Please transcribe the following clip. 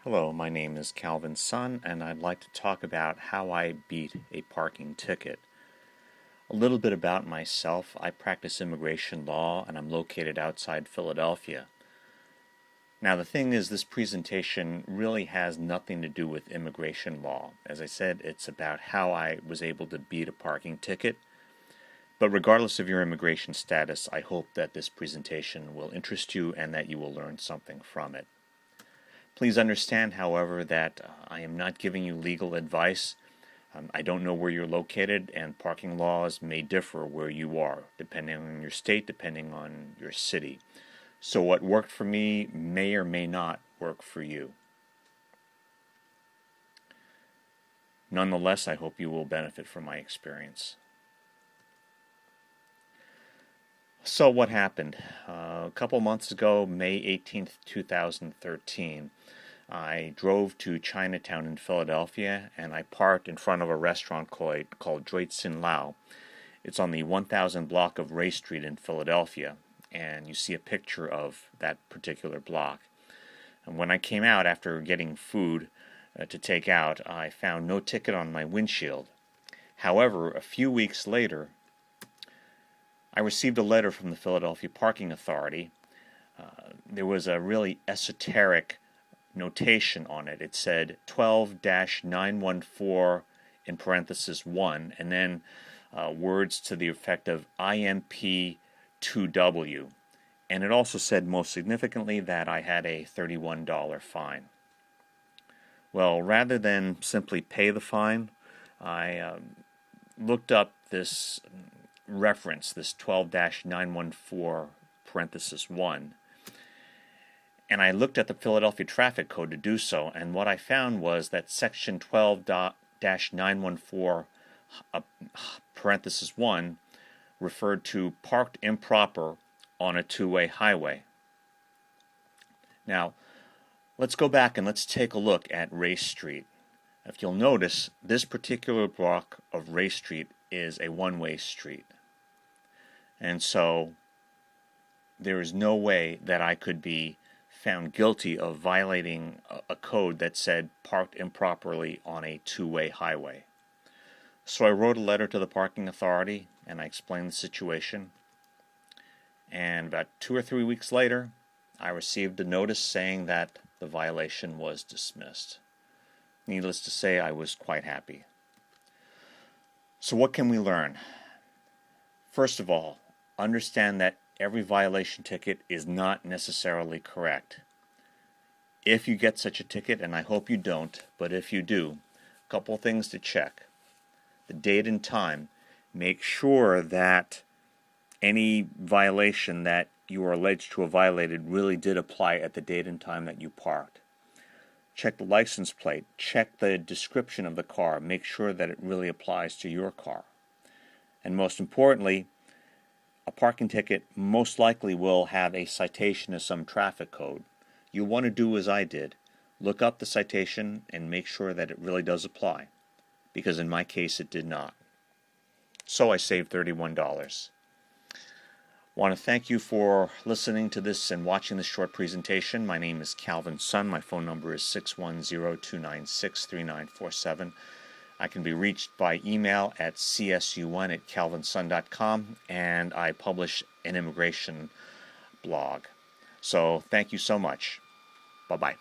Hello, my name is Calvin Sun, and I'd like to talk about how I beat a parking ticket. A little bit about myself. I practice immigration law, and I'm located outside Philadelphia. Now, the thing is, this presentation really has nothing to do with immigration law. As I said, it's about how I was able to beat a parking ticket. But regardless of your immigration status, I hope that this presentation will interest you and that you will learn something from it. Please understand, however, that I am not giving you legal advice. I don't know where you're located, and parking laws may differ where you are, depending on your state, depending on your city. So what worked for me may or may not work for you. Nonetheless, I hope you will benefit from my experience. So what happened? A couple months ago, May 18th, 2013, I drove to Chinatown in Philadelphia, and I parked in front of a restaurant called Joy Sin Lao. It's on the 1000 block of Ray Street in Philadelphia, and you see a picture of that particular block. And when I came out after getting food to take out, I found no ticket on my windshield. However, a few weeks later, I received a letter from the Philadelphia Parking Authority. There was a really esoteric notation on it. It said 12-914 in parenthesis 1, and then words to the effect of IMP2W. And it also said, most significantly, that I had a $31 fine. Well, rather than simply pay the fine, I looked up this reference, this 12-914 parenthesis 1, and I looked at the Philadelphia Traffic Code to do so, and what I found was that section 12-914 parenthesis 1 referred to parked improper on a two-way highway. Now, let's go back and let's take a look at Ray Street. If you'll notice, this particular block of Ray Street is a one-way street. And so there is no way that I could be found guilty of violating a code that said parked improperly on a two-way highway. So I wrote a letter to the parking authority and I explained the situation. And about 2 or 3 weeks later, I received a notice saying that the violation was dismissed. Needless to say, I was quite happy. So what can we learn? First of all, understand that every violation ticket is not necessarily correct. If you get such a ticket, and I hope you don't, but if you do, a couple things to check. The date and time. Make sure that any violation that you are alleged to have violated really did apply at the date and time that you parked. Check the license plate. Check the description of the car. Make sure that it really applies to your car. And most importantly, a parking ticket most likely will have a citation of some traffic code. You'll want to do as I did. Look up the citation and make sure that it really does apply, because in my case it did not. So I saved $31. Want to thank you for listening to this and watching this short presentation. My name is Calvin Sun. My phone number is 610-296-3947. I can be reached by email at csu1@calvinsun.com, and I publish an immigration blog. So thank you so much. Bye-bye.